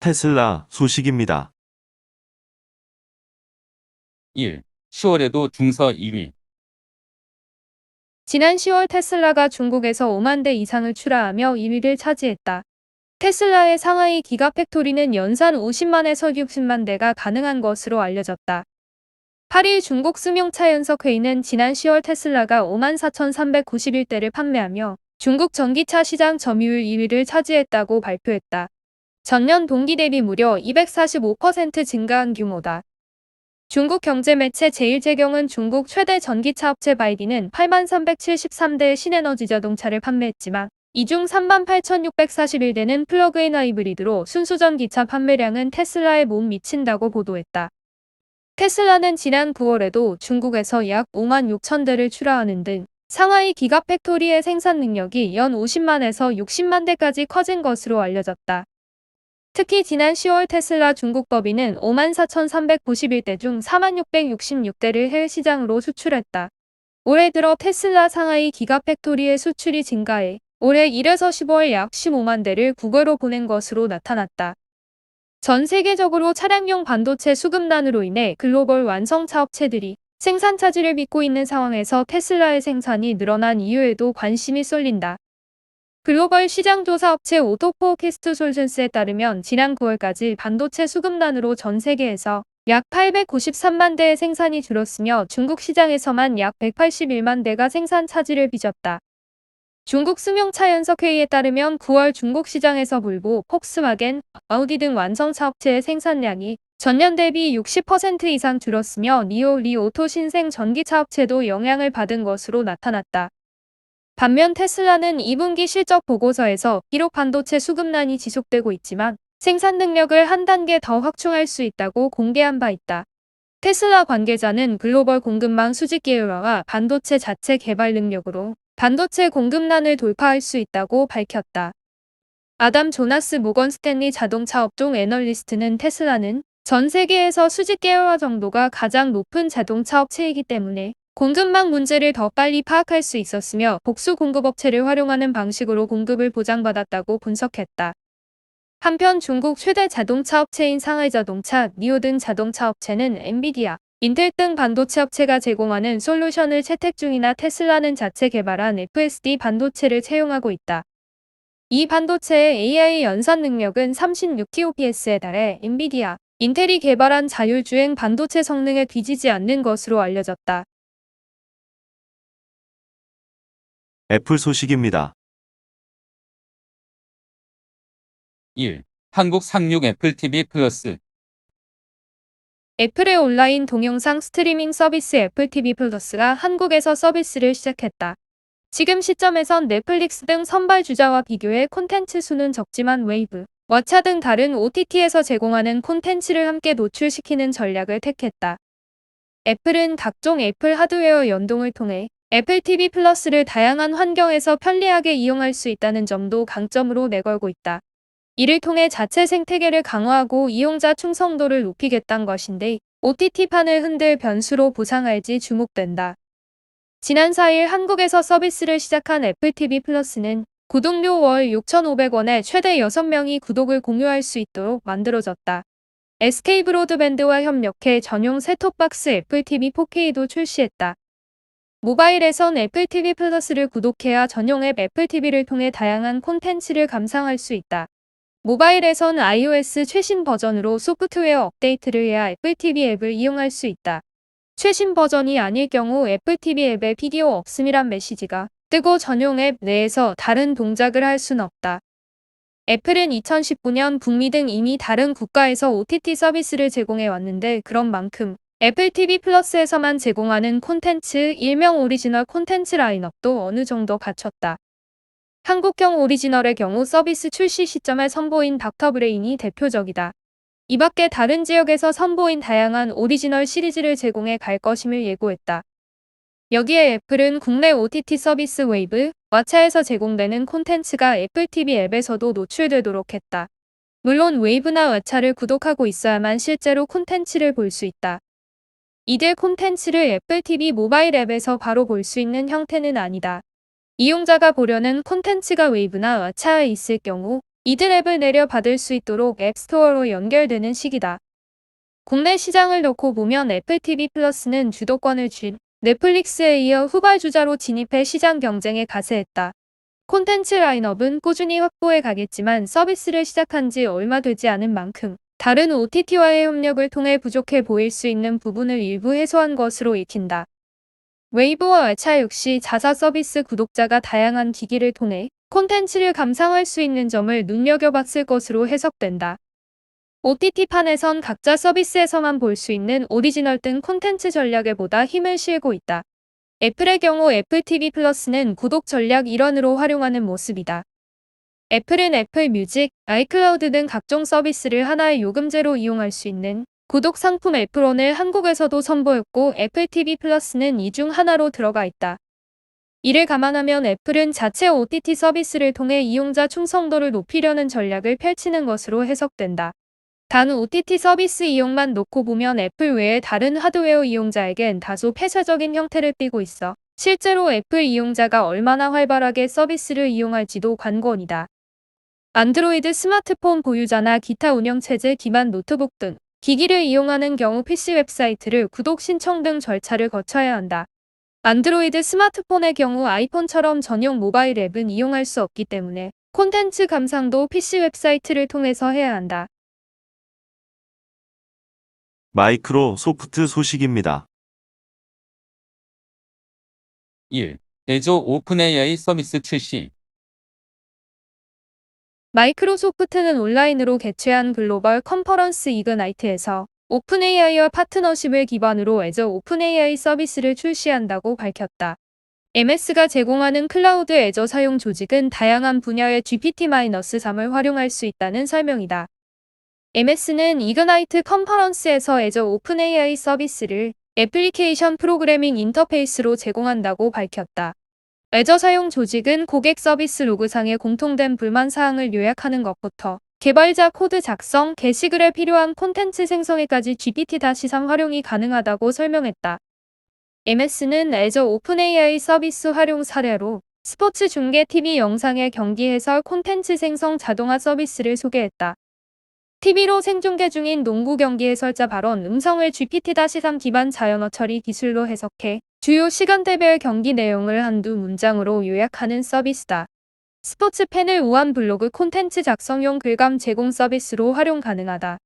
테슬라 소식입니다. 1. 10월에도 중서 2위. 지난 10월 테슬라가 중국에서 5만 대 이상을 출하하며 1위를 차지했다. 테슬라의 상하이 기가팩토리는 연산 50만에서 60만 대가 가능한 것으로 알려졌다. 8일 중국 승용차연석회의는 지난 10월 테슬라가 54,391대를 판매하며 중국 전기차 시장 점유율 2위를 차지했다고 발표했다. 전년 동기 대비 무려 245% 증가한 규모다. 중국 경제매체 제1재경은 중국 최대 전기차 업체 바이디는 8373대의 신에너지 자동차를 판매했지만 이 중 38,641대는 플러그인 하이브리드로 순수전기차 판매량은 테슬라에 못 미친다고 보도했다. 테슬라는 지난 9월에도 중국에서 약 5만 6천 대를 출하하는 등 상하이 기가팩토리의 생산 능력이 연 50만에서 60만 대까지 커진 것으로 알려졌다. 특히 지난 10월 테슬라 중국 법인은 54,391대 중 4666대를 해외 시장으로 수출했다. 올해 들어 테슬라 상하이 기가팩토리의 수출이 증가해 올해 1에서 15월 약 15만 대를 국외로 보낸 것으로 나타났다. 전 세계적으로 차량용 반도체 수급난으로 인해 글로벌 완성차 업체들이 생산 차질을 빚고 있는 상황에서 테슬라의 생산이 늘어난 이유에도 관심이 쏠린다. 글로벌 시장조사 업체 오토포캐스트 솔전스에 따르면 지난 9월까지 반도체 수급난으로 전 세계에서 약 893만 대의 생산이 줄었으며 중국 시장에서만 약 181만 대가 생산 차질을 빚었다. 중국 승용차연석회의에 따르면 9월 중국 시장에서 볼보, 폭스바겐, 아우디 등 완성차 업체의 생산량이 전년 대비 60% 이상 줄었으며 리 오토 신생 전기차 업체도 영향을 받은 것으로 나타났다. 반면 테슬라는 2분기 실적 보고서에서 비록 반도체 수급난이 지속되고 있지만 생산 능력을 한 단계 더 확충할 수 있다고 공개한 바 있다. 테슬라 관계자는 글로벌 공급망 수직 계열화와 반도체 자체 개발 능력으로 반도체 공급난을 돌파할 수 있다고 밝혔다. 아담 조나스 모건 스탠리 자동차 업종 애널리스트는 테슬라는 전 세계에서 수직 계열화 정도가 가장 높은 자동차 업체이기 때문에 공급망 문제를 더 빨리 파악할 수 있었으며 복수 공급업체를 활용하는 방식으로 공급을 보장받았다고 분석했다. 한편 중국 최대 자동차 업체인 상하이자동차, 니오 등 자동차 업체는 엔비디아, 인텔 등 반도체 업체가 제공하는 솔루션을 채택 중이나 테슬라는 자체 개발한 FSD 반도체를 채용하고 있다. 이 반도체의 AI 연산 능력은 36TOPS에 달해 엔비디아, 인텔이 개발한 자율주행 반도체 성능에 뒤지지 않는 것으로 알려졌다. 애플 소식입니다. 1. 한국 상륙 애플 TV 플러스. 애플의 온라인 동영상 스트리밍 서비스 애플 TV 플러스가 한국에서 서비스를 시작했다. 지금 시점에선 넷플릭스 등 선발주자와 비교해 콘텐츠 수는 적지만 웨이브, 왓챠 등 다른 OTT에서 제공하는 콘텐츠를 함께 노출시키는 전략을 택했다. 애플은 각종 애플 하드웨어 연동을 통해 애플 TV 플러스를 다양한 환경에서 편리하게 이용할 수 있다는 점도 강점으로 내걸고 있다. 이를 통해 자체 생태계를 강화하고 이용자 충성도를 높이겠다는 것인데 OTT판을 흔들 변수로 부상할지 주목된다. 지난 4일 한국에서 서비스를 시작한 애플 TV 플러스는 구독료 월 6,500원에 최대 6명이 구독을 공유할 수 있도록 만들어졌다. SK 브로드밴드와 협력해 전용 셋톱박스 애플 TV 4K도 출시했다. 모바일에선 애플 TV 플러스를 구독해야 전용 앱 애플 TV를 통해 다양한 콘텐츠를 감상할 수 있다. 모바일에선 iOS 최신 버전으로 소프트웨어 업데이트를 해야 애플 TV 앱을 이용할 수 있다. 최신 버전이 아닐 경우 애플 TV 앱에 비디오 없음이란 메시지가 뜨고 전용 앱 내에서 다른 동작을 할 순 없다. 애플은 2019년 북미 등 이미 다른 국가에서 OTT 서비스를 제공해 왔는데 그런 만큼 애플 TV 플러스에서만 제공하는 콘텐츠, 일명 오리지널 콘텐츠 라인업도 어느 정도 갖췄다. 한국형 오리지널의 경우 서비스 출시 시점에 선보인 닥터 브레인이 대표적이다. 이 밖에 다른 지역에서 선보인 다양한 오리지널 시리즈를 제공해 갈 것임을 예고했다. 여기에 애플은 국내 OTT 서비스 웨이브, 왓챠에서 제공되는 콘텐츠가 애플 TV 앱에서도 노출되도록 했다. 물론 웨이브나 왓챠를 구독하고 있어야만 실제로 콘텐츠를 볼 수 있다. 이들 콘텐츠를 애플 TV 모바일 앱에서 바로 볼 수 있는 형태는 아니다. 이용자가 보려는 콘텐츠가 웨이브나 왓챠에 있을 경우 이들 앱을 내려받을 수 있도록 앱스토어로 연결되는 시기다. 국내 시장을 놓고 보면 애플 TV 플러스는 주도권을 쥔 넷플릭스에 이어 후발주자로 진입해 시장 경쟁에 가세했다. 콘텐츠 라인업은 꾸준히 확보해 가겠지만 서비스를 시작한 지 얼마 되지 않은 만큼 다른 OTT와의 협력을 통해 부족해 보일 수 있는 부분을 일부 해소한 것으로 읽힌다. 웨이브와 왓챠 역시 자사 서비스 구독자가 다양한 기기를 통해 콘텐츠를 감상할 수 있는 점을 눈여겨봤을 것으로 해석된다. OTT판에선 각자 서비스에서만 볼 수 있는 오리지널 등 콘텐츠 전략에 보다 힘을 실고 있다. 애플의 경우 애플 TV 플러스는 구독 전략 일환으로 활용하는 모습이다. 애플은 애플 뮤직, 아이클라우드 등 각종 서비스를 하나의 요금제로 이용할 수 있는 구독 상품 애플원을 한국에서도 선보였고 애플 TV 플러스는 이 중 하나로 들어가 있다. 이를 감안하면 애플은 자체 OTT 서비스를 통해 이용자 충성도를 높이려는 전략을 펼치는 것으로 해석된다. 단 OTT 서비스 이용만 놓고 보면 애플 외의 다른 하드웨어 이용자에겐 다소 폐쇄적인 형태를 띠고 있어 실제로 애플 이용자가 얼마나 활발하게 서비스를 이용할지도 관건이다. 안드로이드 스마트폰 보유자나 기타 운영체제 기반 노트북 등 기기를 이용하는 경우 PC 웹사이트를 구독 신청 등 절차를 거쳐야 한다. 안드로이드 스마트폰의 경우 아이폰처럼 전용 모바일 앱은 이용할 수 없기 때문에 콘텐츠 감상도 PC 웹사이트를 통해서 해야 한다. 마이크로소프트 소식입니다. 1. 애저 오픈 AI 서비스 출시. 마이크로소프트는 온라인으로 개최한 글로벌 컨퍼런스 이그나이트에서 오픈AI와 파트너십을 기반으로 애저 오픈AI 서비스를 출시한다고 밝혔다. MS가 제공하는 클라우드 애저 사용 조직은 다양한 분야의 GPT-3을 활용할 수 있다는 설명이다. MS는 이그나이트 컨퍼런스에서 애저 오픈AI 서비스를 애플리케이션 프로그래밍 인터페이스로 제공한다고 밝혔다. 애저 사용 조직은 고객 서비스 로그상의 공통된 불만 사항을 요약하는 것부터 개발자 코드 작성, 게시글에 필요한 콘텐츠 생성에까지 GPT-3 활용이 가능하다고 설명했다. MS는 애저 오픈AI 서비스 활용 사례로 스포츠 중계 TV 영상의 경기 해설 콘텐츠 생성 자동화 서비스를 소개했다. TV로 생중계 중인 농구 경기 해설자 발언 음성을 GPT-3 기반 자연어 처리 기술로 해석해 주요 시간대별 경기 내용을 한두 문장으로 요약하는 서비스다. 스포츠 팬을 우한 블로그 콘텐츠 작성용 글감 제공 서비스로 활용 가능하다.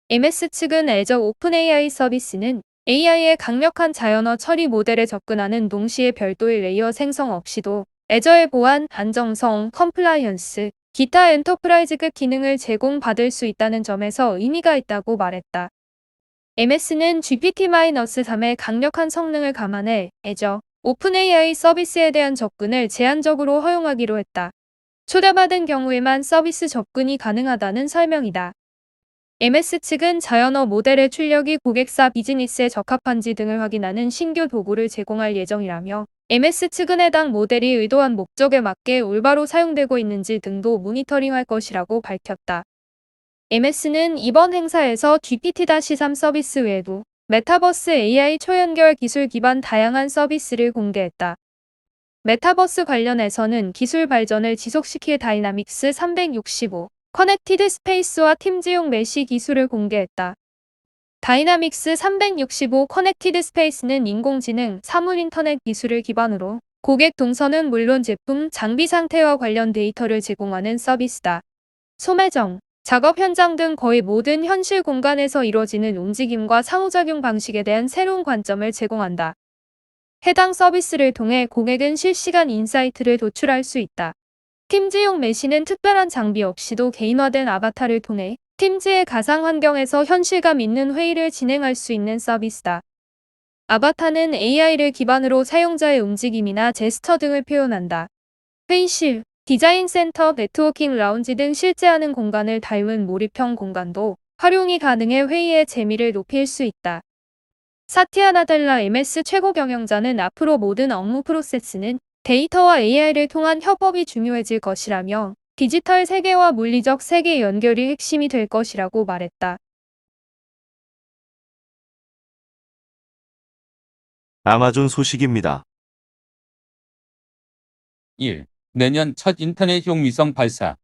MS 측은 애저 오픈AI 서비스는 AI의 강력한 자연어 처리 모델에 접근하는 동시에 별도의 레이어 생성 없이도 애저의 보안, 안정성, 컴플라이언스, 기타 엔터프라이즈급 기능을 제공받을 수 있다는 점에서 의미가 있다고 말했다. MS는 GPT-3의 강력한 성능을 감안해 애저 오픈AI 서비스에 대한 접근을 제한적으로 허용하기로 했다. 초대받은 경우에만 서비스 접근이 가능하다는 설명이다. MS 측은 자연어 모델의 출력이 고객사 비즈니스에 적합한지 등을 확인하는 신규 도구를 제공할 예정이라며 MS 측은 해당 모델이 의도한 목적에 맞게 올바로 사용되고 있는지 등도 모니터링할 것이라고 밝혔다. MS는 이번 행사에서 GPT-3 서비스 외에도 메타버스 AI 초연결 기술 기반 다양한 서비스를 공개했다. 메타버스 관련해서는 기술 발전을 지속시킬 다이나믹스 365 커넥티드 스페이스와 팀즈용 메시 기술을 공개했다. 다이나믹스 365 커넥티드 스페이스는 인공지능, 사물 인터넷 기술을 기반으로 고객 동선은 물론 제품, 장비 상태와 관련 데이터를 제공하는 서비스다. 소매점, 작업 현장 등 거의 모든 현실 공간에서 이루어지는 움직임과 상호작용 방식에 대한 새로운 관점을 제공한다. 해당 서비스를 통해 고객은 실시간 인사이트를 도출할 수 있다. 팀즈용 메시는 특별한 장비 없이도 개인화된 아바타를 통해 팀즈의 가상 환경에서 현실감 있는 회의를 진행할 수 있는 서비스다. 아바타는 AI를 기반으로 사용자의 움직임이나 제스처 등을 표현한다. 회의실, 디자인 센터, 네트워킹 라운지 등 실제 하는 공간을 닮은 몰입형 공간도 활용이 가능해 회의의 재미를 높일 수 있다. 사티아 나델라 MS 최고 경영자는 앞으로 모든 업무 프로세스는 데이터와 AI를 통한 협업이 중요해질 것이라며 디지털 세계와 물리적 세계 연결이 핵심이 될 것이라고 말했다. 아마존 소식입니다. 1. 내년 첫 인터넷용 위성 발사.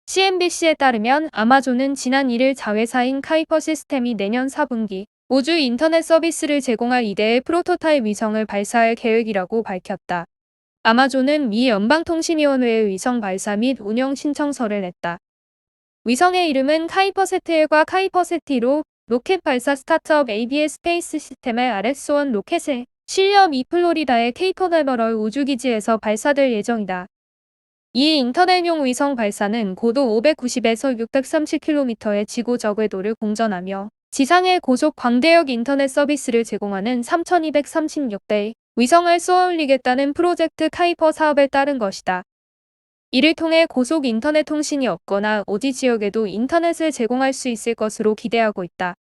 CNBC에 따르면 아마존은 지난 1일 자회사인 카이퍼 시스템이 내년 4분기 우주 인터넷 서비스를 제공할 2대의 프로토타입 위성을 발사할 계획이라고 밝혔다. 아마존은 미 연방통신위원회에 위성 발사 및 운영 신청서를 냈다. 위성의 이름은 카이퍼세트1과 카이퍼세트2로 로켓 발사 스타트업 ABS 스페이스 시스템의 RS-1 로켓에 실려 미 플로리다의 케이프 캐너럴 우주기지에서 발사될 예정이다. 이 인터넷용 위성 발사는 고도 590에서 630km의 지구 저궤도를 공전하며 지상의 고속 광대역 인터넷 서비스를 제공하는 3236대의 위성을 쏘아 올리겠다는 프로젝트 카이퍼 사업에 따른 것이다. 이를 통해 고속 인터넷 통신이 없거나 어디 지역에도 인터넷을 제공할 수 있을 것으로 기대하고 있다.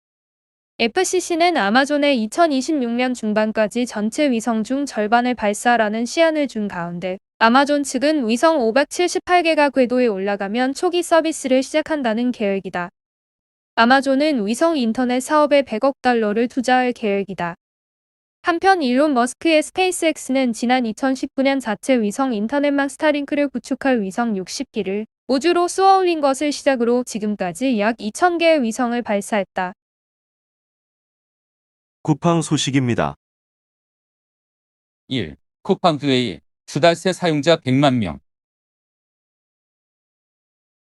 FCC는 아마존에 2026년 중반까지 전체 위성 중 절반을 발사하라는 시한을 준 가운데 아마존 측은 위성 578개가 궤도에 올라가면 초기 서비스를 시작한다는 계획이다. 아마존은 위성 인터넷 사업에 100억 달러를 투자할 계획이다. 한편 일론 머스크의 스페이스X는 지난 2019년 자체 위성 인터넷망 스타링크를 구축할 위성 60기를 우주로 쏘아 올린 것을 시작으로 지금까지 약 2,000개의 위성을 발사했다. 쿠팡 소식입니다. 1. 쿠팡 플레이 두 달 새 사용자 100만 명.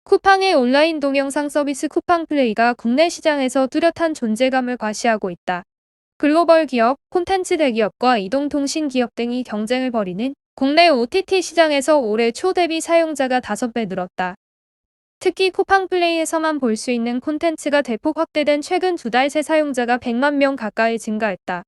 쿠팡의 온라인 동영상 서비스 쿠팡 플레이가 국내 시장에서 뚜렷한 존재감을 과시하고 있다. 글로벌 기업, 콘텐츠 대기업과 이동통신 기업 등이 경쟁을 벌이는 국내 OTT 시장에서 올해 초 대비 사용자가 5배 늘었다. 특히 쿠팡 플레이에서만 볼 수 있는 콘텐츠가 대폭 확대된 최근 2달 새 사용자가 100만 명 가까이 증가했다.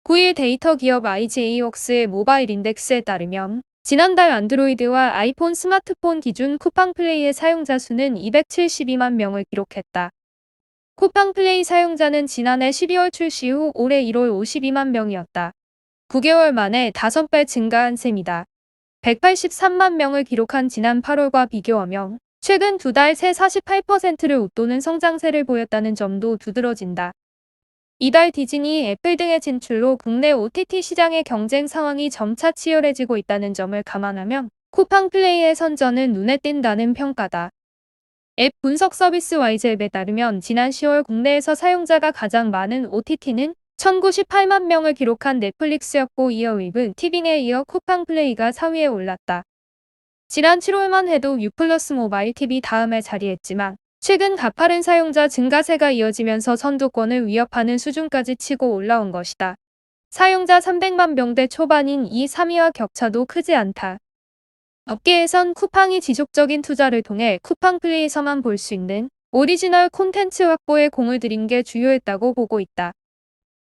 9일 데이터 기업 IGA웍스의 모바일 인덱스에 따르면 지난달 안드로이드와 아이폰 스마트폰 기준 쿠팡 플레이의 사용자 수는 272만 명을 기록했다. 쿠팡 플레이 사용자는 지난해 12월 출시 후 올해 1월 52만 명이었다. 9개월 만에 5배 증가한 셈이다. 183만 명을 기록한 지난 8월과 비교하면 최근 2달 새 48%를 웃도는 성장세를 보였다는 점도 두드러진다. 이달 디즈니, 애플 등의 진출로 국내 OTT 시장의 경쟁 상황이 점차 치열해지고 있다는 점을 감안하면 쿠팡 플레이의 선전은 눈에 띈다는 평가다. 앱 분석 서비스 YZ앱에 따르면 지난 10월 국내에서 사용자가 가장 많은 OTT는 1,098만 명을 기록한 넷플릭스였고 이어 웨이브, 티빙에 이어 쿠팡 플레이가 4위에 올랐다. 지난 7월만 해도 U+ 모바일 TV 다음에 자리했지만 최근 가파른 사용자 증가세가 이어지면서 선두권을 위협하는 수준까지 치고 올라온 것이다. 사용자 300만 명대 초반인 이 3위와 격차도 크지 않다. 업계에선 쿠팡이 지속적인 투자를 통해 쿠팡 플레이에서만 볼 수 있는 오리지널 콘텐츠 확보에 공을 들인 게 주요했다고 보고 있다.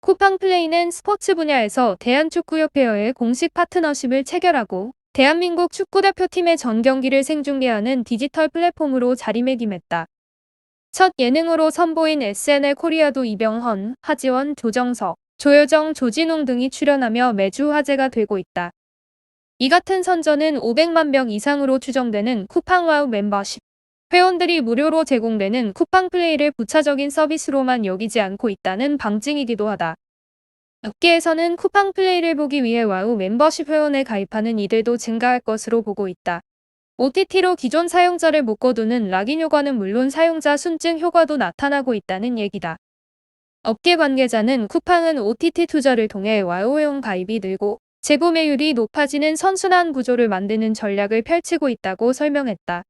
쿠팡 플레이는 스포츠 분야에서 대한축구협회와의 공식 파트너십을 체결하고 대한민국 축구대표팀의 전 경기를 생중계하는 디지털 플랫폼으로 자리매김했다. 첫 예능으로 선보인 SNL 코리아도 이병헌, 하지원, 조정석, 조여정, 조진웅 등이 출연하며 매주 화제가 되고 있다. 이 같은 선전은 500만 명 이상으로 추정되는 쿠팡 와우 멤버십 회원들이 무료로 제공되는 쿠팡 플레이를 부차적인 서비스로만 여기지 않고 있다는 방증이기도 하다. 업계에서는 쿠팡 플레이를 보기 위해 와우 멤버십 회원에 가입하는 이들도 증가할 것으로 보고 있다. OTT로 기존 사용자를 묶어두는 락인 효과는 물론 사용자 순증 효과도 나타나고 있다는 얘기다. 업계 관계자는 쿠팡은 OTT 투자를 통해 와우 회원 가입이 늘고 재구매율이 높아지는 선순환 구조를 만드는 전략을 펼치고 있다고 설명했다.